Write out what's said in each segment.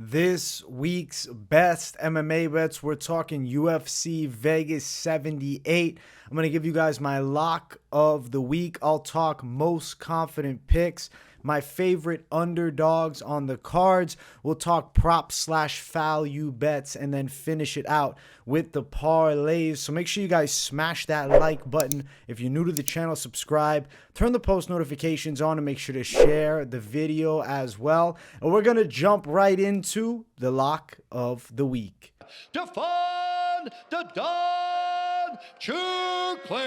This week's best MMA bets, we're talking UFC Vegas 78. I'm going to give you guys my lock of the week. I'll talk most confident picks, my favorite underdogs on the cards. We'll talk prop/value bets and then finish it out with the parlays. So make sure you guys smash that like button. If you're new to the channel, subscribe. Turn the post notifications on and make sure to share the video as well. And we're going to jump right into the lock of the week. Defend the Don Chuckley.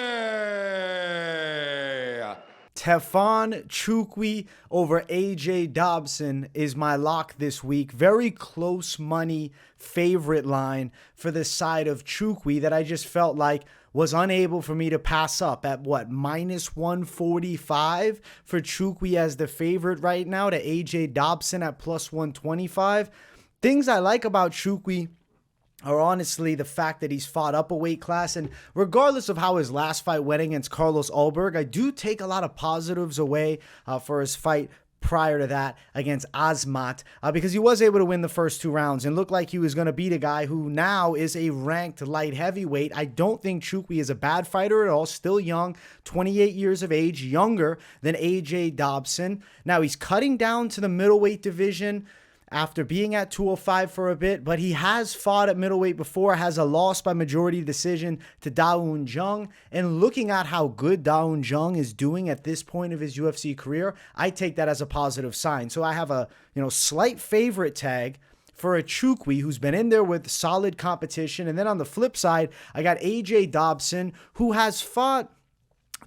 Tefon Chukwi over AJ Dobson is my lock this week. Very close money favorite line for the side of Chukwi that I just felt like was unable for me to pass up at what, minus 145 for Chukwi as the favorite right now to AJ Dobson at plus 125. Things I like about Chukwi are honestly the fact that he's fought up a weight class, and regardless of how his last fight went against Carlos Ulberg, I do take a lot of positives away for his fight prior to that against Azmat because he was able to win the first two rounds and looked like he was going to beat a guy who now is a ranked light heavyweight. I don't think Chukwi is a bad fighter at all, still young, 28 years of age, younger than AJ Dobson. Now he's cutting down to the middleweight division after being at 205 for a bit, but he has fought at middleweight before, has a loss by majority decision to Dawodu. And looking at how good Dawodu is doing at this point of his UFC career, I take that as a positive sign. So I have a slight favorite tag for a Chukwi who's been in there with solid competition. And then on the flip side, I got AJ Dobson, who has fought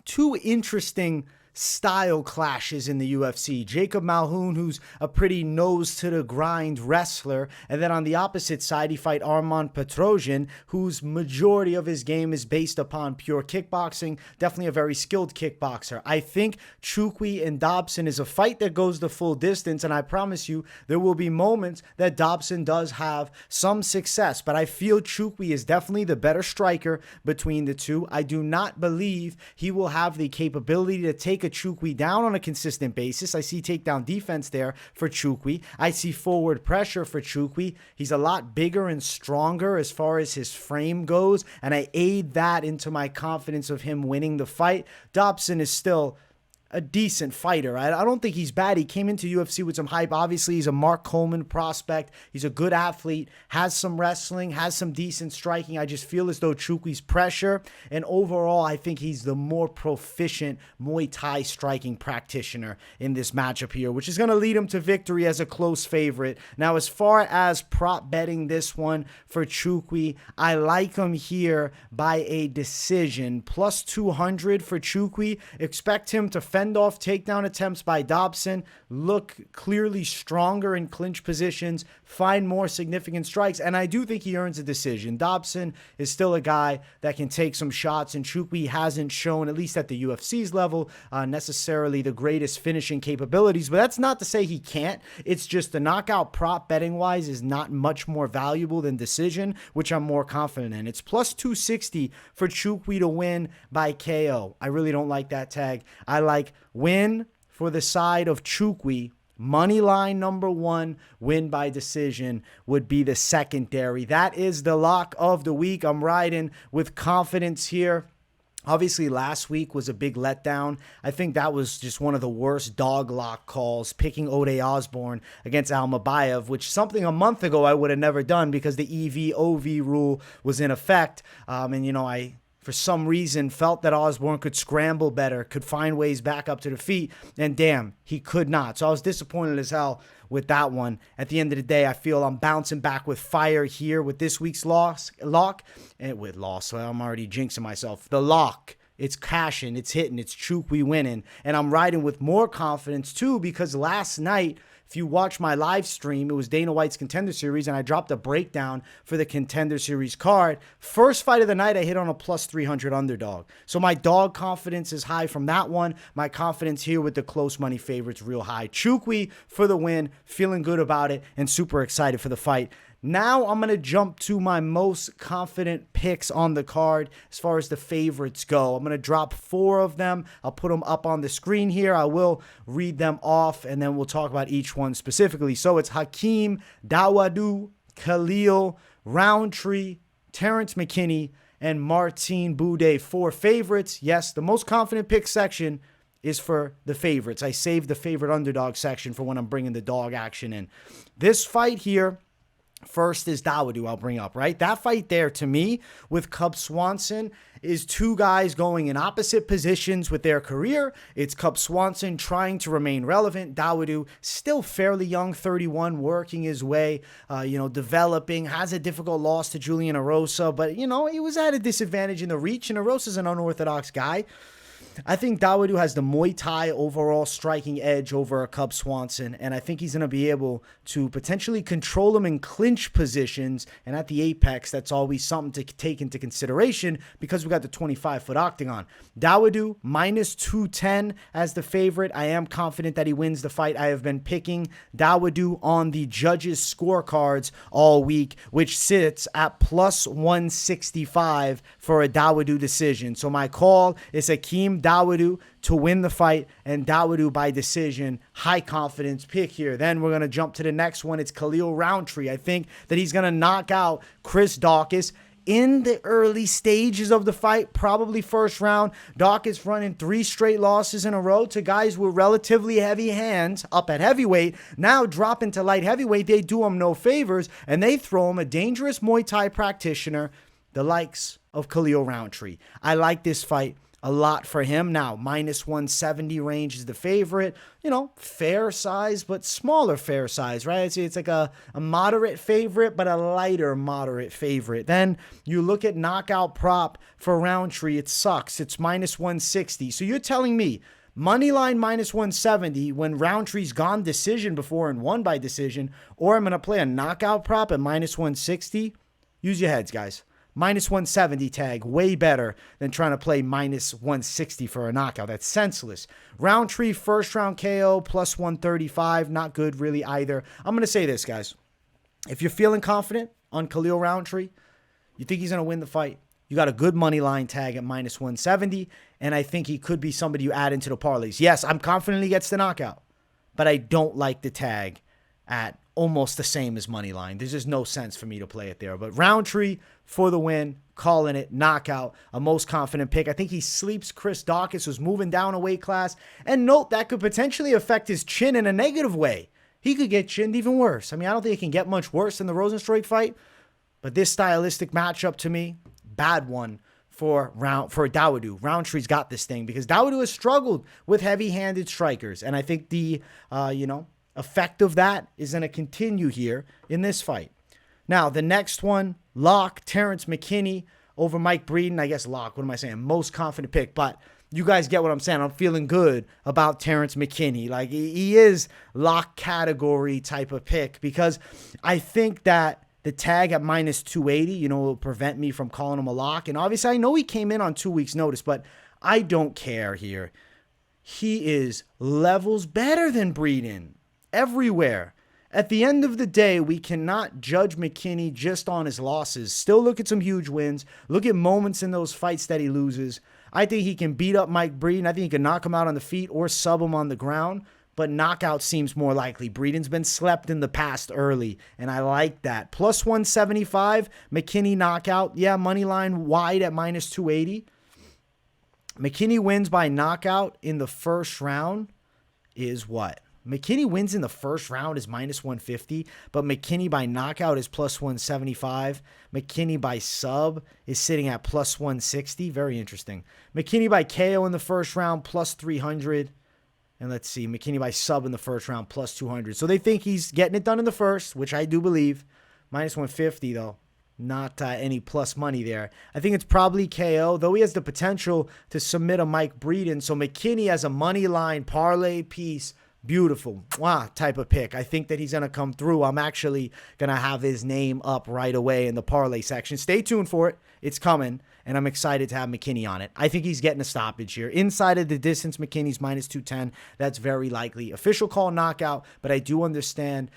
two interesting style clashes in the UFC. Jacob Malhoun, who's a pretty nose-to-the-grind wrestler, and then on the opposite side, he fight Armand Petrosian, whose majority of his game is based upon pure kickboxing, definitely a very skilled kickboxer. I think Chukwi and Dobson is a fight that goes the full distance, and I promise you, there will be moments that Dobson does have some success, but I feel Chukwi is definitely the better striker between the two. I do not believe he will have the capability to take a Chukwi down on a consistent basis. I see takedown defense there for Chukwi. I see forward pressure for Chukwi. He's a lot bigger and stronger as far as his frame goes, and I aid that into my confidence of him winning the fight. Dobson is still a decent fighter. I don't think he's bad. He came into UFC with some hype. Obviously, he's a Mark Coleman prospect. He's a good athlete, has some wrestling, has some decent striking. I just feel as though Chukwi's pressure, and overall, I think he's the more proficient Muay Thai striking practitioner in this matchup here, which is going to lead him to victory as a close favorite. Now, as far as prop betting this one for Chukwi, I like him here by a decision. Plus 200 for Chukwi. Expect him to fend off takedown attempts by Dobson, look clearly stronger in clinch positions, find more significant strikes, and I do think he earns a decision. Dobson is still a guy that can take some shots, and Chukwi hasn't shown, at least at the UFC's level, necessarily the greatest finishing capabilities, but that's not to say he can't. It's just the knockout prop betting-wise is not much more valuable than decision, which I'm more confident in. It's plus 260 for Chukwi to win by KO. I really don't like that tag. I like win for the side of Chukwi. Money line number one, win by decision would be the secondary. That is the lock of the week. I'm riding with confidence here. Obviously, last week was a big letdown. I think that was just one of the worst dog lock calls, picking Ode Osborne against Almabayev, which something a month ago I would have never done because the EV-OV rule was in effect. I for some reason felt that Osborne could scramble better, could find ways back up to the feet, and damn, he could not. So I was disappointed as hell with that one. At the end of the day, I feel I'm bouncing back with fire here with this week's lock. So I'm already jinxing myself. The lock. It's cashing, it's hitting, it's Chukwi winning. And I'm riding with more confidence too because last night, if you watch my live stream, it was Dana White's Contender Series, and I dropped a breakdown for the Contender Series card. First fight of the night, I hit on a plus 300 underdog. So my dog confidence is high from that one. My confidence here with the close money favorites real high. Chukwi for the win, feeling good about it, and super excited for the fight Now I'm going to jump to my most confident picks on the card as far as the favorites go. I'm going to drop 4 of them. I'll put them up on the screen here. I will read them off, and then we'll talk about each one specifically. So it's Hakeem, Dawodu, Khalil, Rountree, Terrence McKinney, and Martin Boudet. 4 favorites. Yes, the most confident pick section is for the favorites. I saved the favorite underdog section for when I'm bringing the dog action in. This fight here, first is Dawodu I'll bring up, right? That fight there, to me, with Cub Swanson, is 2 guys going in opposite positions with their career. It's Cub Swanson trying to remain relevant. Dawodu, still fairly young, 31, working his way, developing, has a difficult loss to Julian Erosa, but, he was at a disadvantage in the reach, and Erosa's an unorthodox guy. I think Dawodu has the Muay Thai overall striking edge over Cub Swanson, and I think he's going to be able to potentially control him in clinch positions, and at the apex, that's always something to take into consideration because we got the 25-foot octagon. Dawodu, minus 210 as the favorite. I am confident that he wins the fight. I have been picking Dawodu on the judges' scorecards all week, which sits at plus 165 for a Dawodu decision. So my call is Hakeem Dawodu to win the fight, and Dawodu by decision. High confidence pick here. Then we're going to jump to the next one. It's Khalil Rountree. I think that he's going to knock out Chris Daukaus in the early stages of the fight, probably first round. Daukaus running 3 straight losses in a row to guys with relatively heavy hands up at heavyweight. Now dropping to light heavyweight, they do him no favors, and they throw him a dangerous Muay Thai practitioner, the likes of Khalil Rountree. I like this fight a lot for him. Now, minus 170 range is the favorite. Fair size, but smaller fair size, right? It's like a moderate favorite, but a lighter moderate favorite. Then you look at knockout prop for Rountree. It sucks. It's minus 160. So you're telling me money line minus 170 when Rountree's gone decision before and won by decision, or I'm going to play a knockout prop at minus 160? Use your heads, guys. Minus 170 tag, way better than trying to play minus 160 for a knockout. That's senseless. Rountree, first round KO, plus 135. Not good really either. I'm going to say this, guys. If you're feeling confident on Khalil Rountree, you think he's going to win the fight, you got a good money line tag at minus 170, and I think he could be somebody you add into the parlays. Yes, I'm confident he gets the knockout, but I don't like the tag at almost the same as money line. There's just no sense for me to play it there. But Rountree for the win, calling it, knockout, a most confident pick. I think he sleeps Chris Daukaus, who's moving down a weight class. And note, that could potentially affect his chin in a negative way. He could get chinned even worse. I don't think it can get much worse than the Rosenstruik fight. But this stylistic matchup, to me, bad one for Dawodu. Rountree's got this thing because Dawodu has struggled with heavy-handed strikers. And I think the, effect of that is going to continue here in this fight. Now, the next one, lock, Terrence McKinney over Mike Breeden. I guess lock, what am I saying? Most confident pick, but you guys get what I'm saying. I'm feeling good about Terrence McKinney. Like, he is lock category type of pick because I think that the tag at minus 280, will prevent me from calling him a lock. And obviously, I know he came in on 2 weeks' notice, but I don't care here. He is levels better than Breeden. Everywhere. At the end of the day, we cannot judge McKinney just on his losses. Still look at some huge wins. Look at moments in those fights that he loses. I think he can beat up Mike Breeden. I think he can knock him out on the feet or sub him on the ground. But knockout seems more likely. Breeden's been slept in the past early, and I like that. Plus 175, McKinney knockout. Yeah, money line wide at minus 280. McKinney wins by knockout in the first round is what? McKinney wins in the first round is minus 150, but McKinney by knockout is plus 175. McKinney by sub is sitting at plus 160. Very interesting. McKinney by KO in the first round, plus 300. And let's see, McKinney by sub in the first round, plus 200. So they think he's getting it done in the first, which I do believe. Minus 150, though. Not any plus money there. I think it's probably KO, though he has the potential to submit a Mike Breeden. So McKinney as a money line parlay piece, Beautiful. Wow, type of pick. I think that he's going to come through. I'm actually going to have his name up right away in the parlay section. Stay tuned for it. It's coming, and I'm excited to have McKinney on it. I think he's getting a stoppage here. Inside of the distance, McKinney's minus 210. That's very likely. Official call knockout, but I do understand,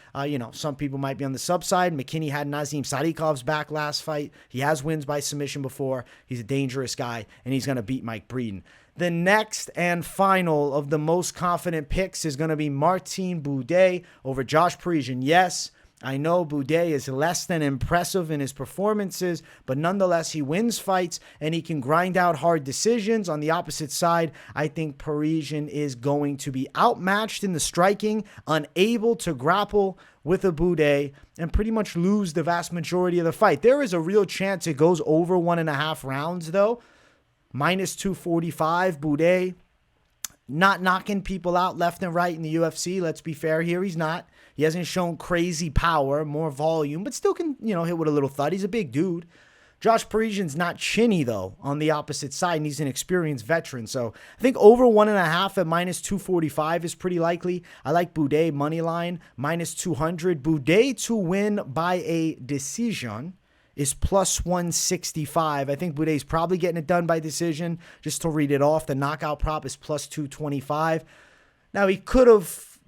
some people might be on the sub side. McKinney had Nazim Sadikov's back last fight. He has wins by submission before. He's a dangerous guy, and he's going to beat Mike Breeden. The next and final of the most confident picks is going to be Martin Buday over Josh Parisian. Yes, I know Buday is less than impressive in his performances, but nonetheless, he wins fights and he can grind out hard decisions. On the opposite side, I think Parisian is going to be outmatched in the striking, unable to grapple with a Buday, and pretty much lose the vast majority of the fight. There is a real chance it goes over 1.5 rounds, though. Minus 245, Buday, not knocking people out left and right in the UFC. Let's be fair here. He's not. He hasn't shown crazy power, more volume, but still can, hit with a little thud. He's a big dude. Josh Parisian's not chinny, though, on the opposite side, and he's an experienced veteran. So I think over 1.5 at minus 245 is pretty likely. I like Buday money line, minus 200. Buday to win by a decision is plus 165. I think Buday's probably getting it done by decision. Just to read it off, the knockout prop is plus 225. Now, he could have,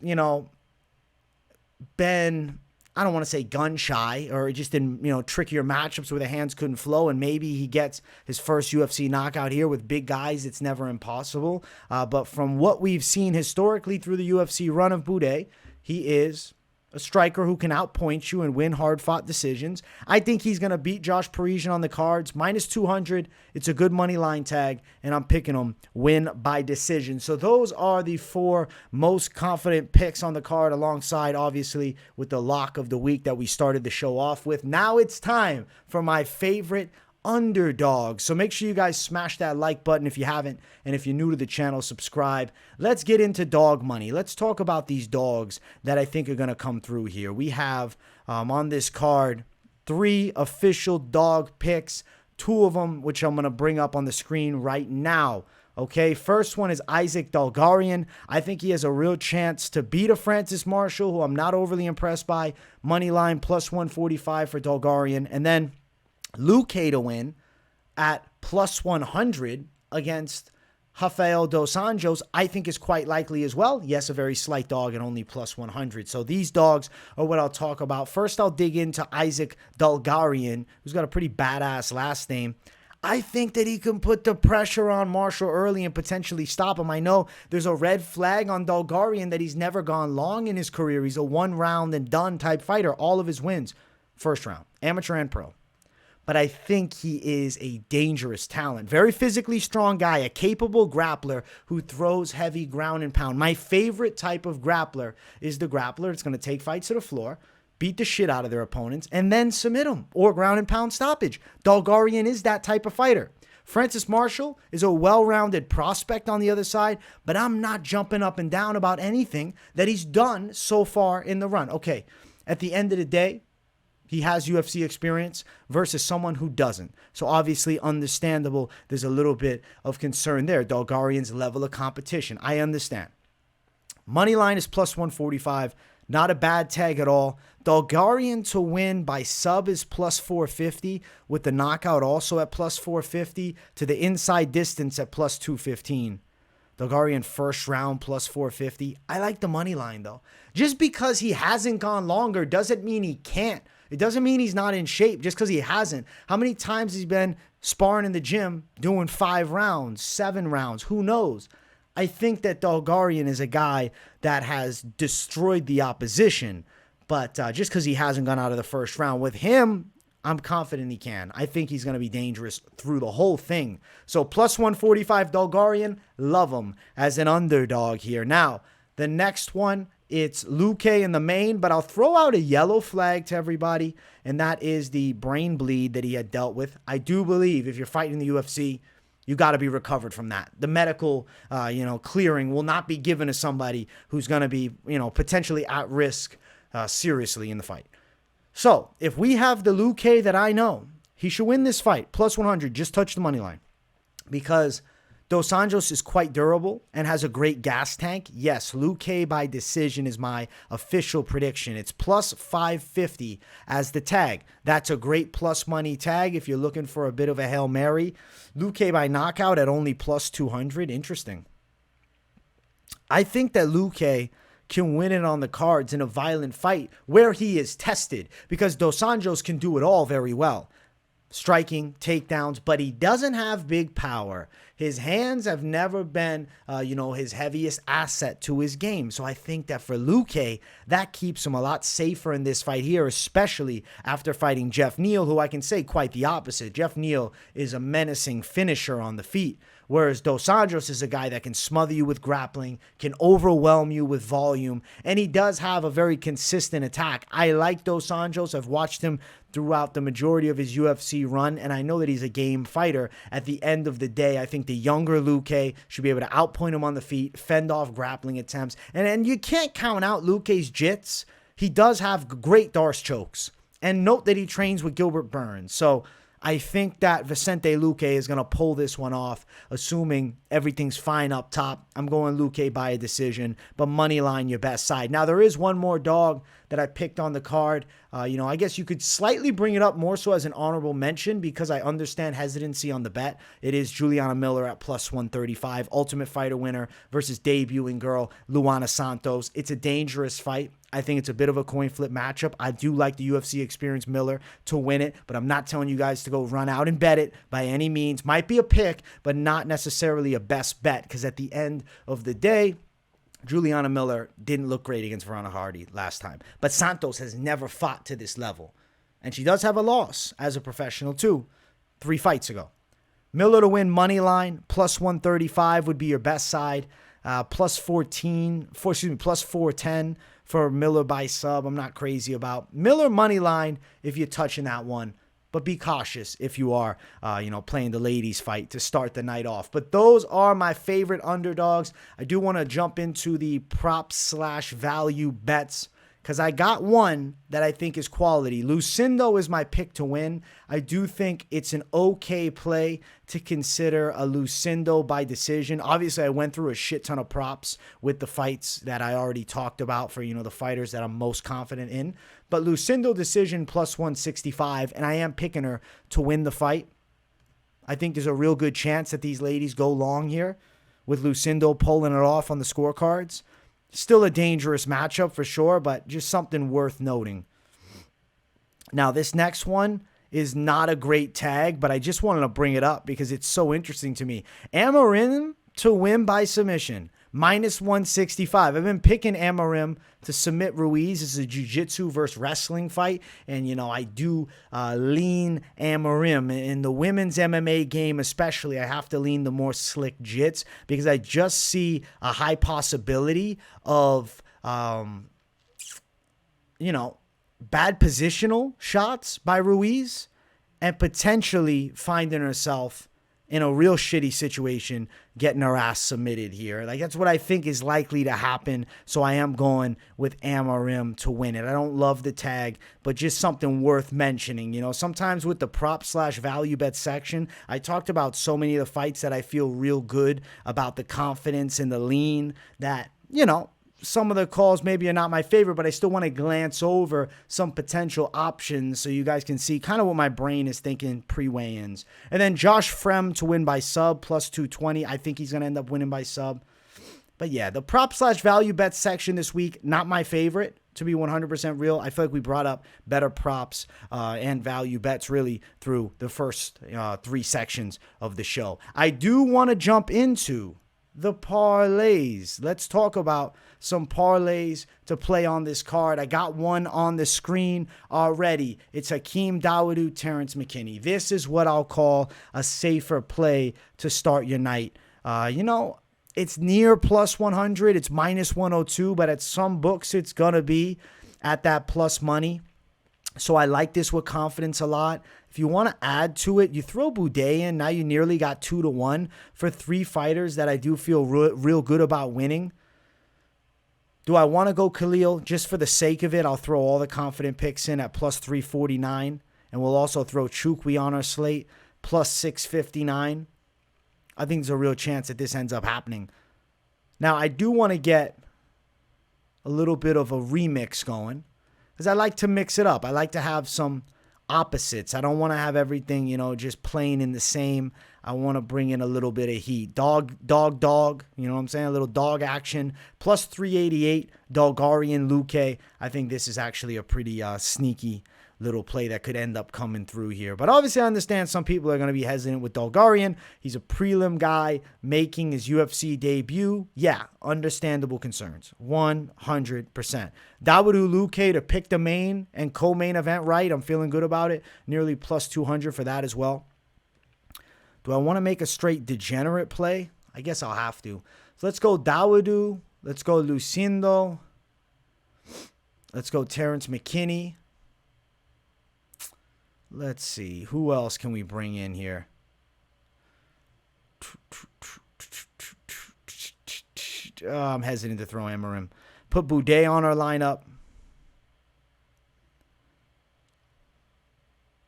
been, I don't want to say gun shy, or just in, trickier matchups where the hands couldn't flow, and maybe he gets his first UFC knockout here with big guys. It's never impossible. But from what we've seen historically through the UFC run of Buday, he is a striker who can outpoint you and win hard-fought decisions. I think he's going to beat Josh Parisian on the cards. Minus 200. It's a good money line tag, and I'm picking him win by decision. So those are the 4 most confident picks on the card, alongside, obviously, with the lock of the week that we started the show off with. Now it's time for my favorite Underdogs. So make sure you guys smash that like button if you haven't, and if you're new to the channel, subscribe. Let's get into dog money. Let's talk about these dogs that I think are going to come through here. We have on this card 3 official dog picks, 2 of them which I'm going to bring up on the screen right now. Okay, first one is Isaac Dalgarian. I think he has a real chance to beat a Francis Marshall, who I'm not overly impressed by. Money line plus 145 for Dalgarian. And then Luque to win at plus 100 against Rafael dos Anjos, I think is quite likely as well. Yes, a very slight dog at only plus 100. So these dogs are what I'll talk about. First, I'll dig into Isaac Dalgarian, who's got a pretty badass last name. I think that he can put the pressure on Marshall early and potentially stop him. I know there's a red flag on Dalgarian that he's never gone long in his career. He's a 1-round and done type fighter. All of his wins, first round, amateur and pro. But I think he is a dangerous talent. Very physically strong guy, a capable grappler who throws heavy ground and pound. My favorite type of grappler is the grappler that's going to take fights to the floor, beat the shit out of their opponents, and then submit them or ground and pound stoppage. Dalgarian is that type of fighter. Francis Marshall is a well-rounded prospect on the other side, but I'm not jumping up and down about anything that he's done so far in the run. Okay, at the end of the day, he has UFC experience versus someone who doesn't. So obviously understandable. There's a little bit of concern there. Dalgarian's level of competition. I understand. Money line is plus 145. Not a bad tag at all. Dalgarian to win by sub is plus 450, with the knockout also at plus 450, to the inside distance at plus 215. Dalgarian first round plus 450. I like the money line though. Just because he hasn't gone longer doesn't mean he can't. It doesn't mean he's not in shape just because he hasn't. How many times he's been sparring in the gym doing 5 rounds, 7 rounds? Who knows? I think that Dalgarian is a guy that has destroyed the opposition. But just because he hasn't gone out of the first round, with him, I'm confident he can. I think he's going to be dangerous through the whole thing. So plus 145 Dalgarian, love him as an underdog here. Now, the next one, it's Luque in the main, but I'll throw out a yellow flag to everybody, and that is the brain bleed that he had dealt with. I do believe if you're fighting in the UFC, you got to be recovered from that. The medical, clearing will not be given to somebody who's going to be, potentially at risk seriously in the fight. So if we have the Luque that I know, he should win this fight. Plus 100, just touch the money line. Because Dos Anjos is quite durable and has a great gas tank. Yes, Luque by decision is my official prediction. It's plus 550 as the tag. That's a great plus money tag if you're looking for a bit of a Hail Mary. Luque by knockout at only plus 200. Interesting. I think that Luque can win it on the cards in a violent fight where he is tested, because Dos Anjos can do it all very well. Striking, takedowns, but he doesn't have big power. His hands have never been, his heaviest asset to his game. So I think that for Luque, that keeps him a lot safer in this fight here, especially after fighting Jeff Neal, who I can say quite the opposite. Jeff Neal is a menacing finisher on the feet, whereas Dos Anjos is a guy that can smother you with grappling, can overwhelm you with volume, and he does have a very consistent attack. I like Dos Anjos. I've watched him throughout the majority of his UFC run, and I know that he's a game fighter. At the end of the day, I think the younger Luque should be able to outpoint him on the feet, fend off grappling attempts, and you can't count out Luque's jits. He does have great Darce chokes, and note that he trains with Gilbert Burns, so I think that Vicente Luque is going to pull this one off, assuming everything's fine up top. I'm going Luque by a decision, but money line your best side. Now, there is one more dog that I picked on the card. I guess you could slightly bring it up more so as an honorable mention because I understand hesitancy on the bet. It is Juliana Miller at plus 135, Ultimate Fighter winner versus debuting girl Luana Santos. It's a dangerous fight. I think it's a bit of a coin flip matchup. I do like the UFC experienced Miller to win it, but I'm not telling you guys to go run out and bet it by any means. Might be a pick, but not necessarily a best bet, because at the end of the day, Juliana Miller didn't look great against Verona Hardy last time. But Santos has never fought to this level. And she does have a loss as a professional too, 3 fights ago. Miller to win money line, plus 135 would be your best side. Plus 410 for Miller by sub. I'm not crazy about Miller money line if you're touching that one, but be cautious if you are, playing the ladies fight to start the night off. But those are my favorite underdogs. I do want to jump into the prop/value bets, because I got one that I think is quality. Lucindo is my pick to win. I do think it's an okay play to consider a Lucindo by decision. Obviously, I went through a shit ton of props with the fights that I already talked about for, the fighters that I'm most confident in. But Lucindo decision plus 165, and I am picking her to win the fight. I think there's a real good chance that these ladies go long here with Lucindo pulling it off on the scorecards. Still a dangerous matchup for sure, but just something worth noting. Now, this next one is not a great tag, but I just wanted to bring it up because it's so interesting to me. Amarim to win by submission, minus 165. I've been picking Amarim to submit Ruiz. This is a jiu-jitsu versus wrestling fight, and, I do lean Amarim. In the women's MMA game especially, I have to lean the more slick jits because I just see a high possibility of, bad positional shots by Ruiz and potentially finding herself in a real shitty situation, getting her ass submitted here. That's what I think is likely to happen. So I am going with Amarim to win it. I don't love the tag, but just something worth mentioning. Sometimes with the prop/value bet section, I talked about so many of the fights that I feel real good about, the confidence and the lean that, some of the calls maybe are not my favorite, but I still want to glance over some potential options so you guys can see kind of what my brain is thinking pre-weigh-ins. And then Josh Frem to win by sub, plus 220. I think he's going to end up winning by sub. But yeah, the prop/value bet section this week, not my favorite, to be 100% real. I feel like we brought up better props and value bets really through the first 3 sections of the show. I do want to jump into the parlays. Let's talk about some parlays to play on this card. I got one on the screen already. It's Hakeem Dawodu, Terrence McKinney. This is what I'll call a safer play to start your night. It's near plus 100. It's minus 102, but at some books, it's going to be at that plus money. So I like this with confidence a lot. If you want to add to it, you throw Boudet in. Now you nearly got 2-1 for 3 fighters that I do feel real good about winning. Do I want to go Khalil? Just for the sake of it, I'll throw all the confident picks in at plus 349. And we'll also throw Chukwi on our slate, plus 659. I think there's a real chance that this ends up happening. Now, I do want to get a little bit of a remix going because I like to mix it up. I like to have some opposites. I don't want to have everything, just playing in the same. I want to bring in a little bit of heat. Dog, you know what I'm saying? A little dog action. Plus 388, Bulgarian Luque. I think this is actually a pretty sneaky little play that could end up coming through here. But obviously I understand some people are going to be hesitant with Bulgarian. He's a prelim guy making his UFC debut. Yeah, understandable concerns. 100%. Dawodu Luque to pick the main and co-main event right. I'm feeling good about it. Nearly plus 200 for that as well. Do I want to make a straight degenerate play? I guess I'll have to. So let's go Dawodu. Let's go Lucindo. Let's go Terrence McKinney. Let's see. Who else can we bring in here? I'm hesitant to throw Amarim. Put Boudet on our lineup.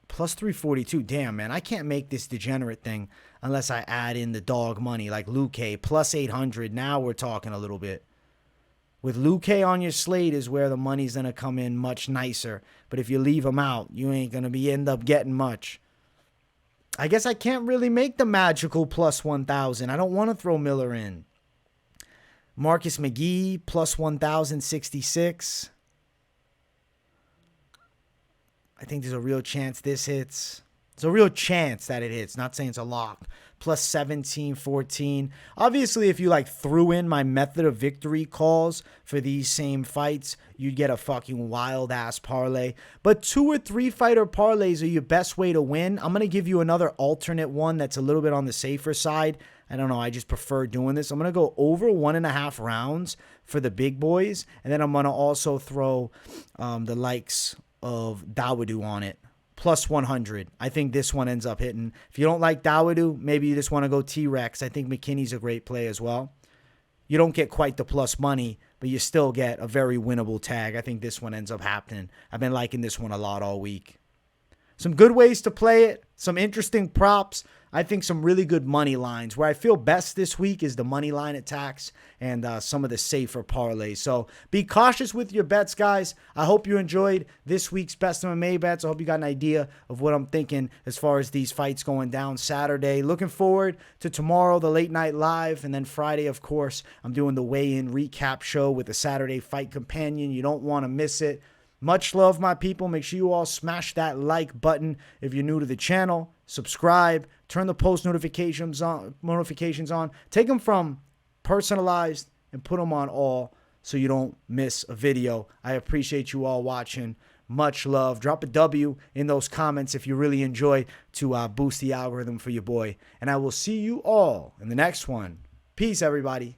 Plus 342. Damn, man. I can't make this degenerate thing unless I add in the dog money like Luque. Plus 800. Now we're talking a little bit. With Luque on your slate is where the money's going to come in much nicer. But if you leave him out, you ain't going to end up getting much. I guess I can't really make the magical plus 1,000. I don't want to throw Miller in. Marcus McGee, plus 1,066. I think there's a real chance this hits. There's a real chance that it hits. Not saying it's a lock. Plus 1714. Obviously, if you threw in my method of victory calls for these same fights, you'd get a fucking wild ass parlay. But 2 or 3 fighter parlays are your best way to win. I'm going to give you another alternate one that's a little bit on the safer side. I don't know. I just prefer doing this. I'm going to go over 1.5 rounds for the big boys. And then I'm going to also throw the likes of Dawodu on it. Plus 100. I think this one ends up hitting. If you don't like Dawodu, maybe you just want to go T-Rex. I think McKinney's a great play as well. You don't get quite the plus money, but you still get a very winnable tag. I think this one ends up happening. I've been liking this one a lot all week. Some good ways to play it. Some interesting props. I think some really good money lines. Where I feel best this week is the money line attacks and some of the safer parlays. So be cautious with your bets, guys. I hope you enjoyed this week's Best MMA Bets. I hope you got an idea of what I'm thinking as far as these fights going down Saturday. Looking forward to tomorrow, the late night live. And then Friday, of course, I'm doing the weigh-in recap show with the Saturday Fight Companion. You don't want to miss it. Much love, my people. Make sure you all smash that like button if you're new to the channel. Subscribe. Turn the post notifications on. Take them from personalized and put them on all so you don't miss a video. I appreciate you all watching. Much love. Drop a W in those comments if you really enjoy to boost the algorithm for your boy. And I will see you all in the next one. Peace, everybody.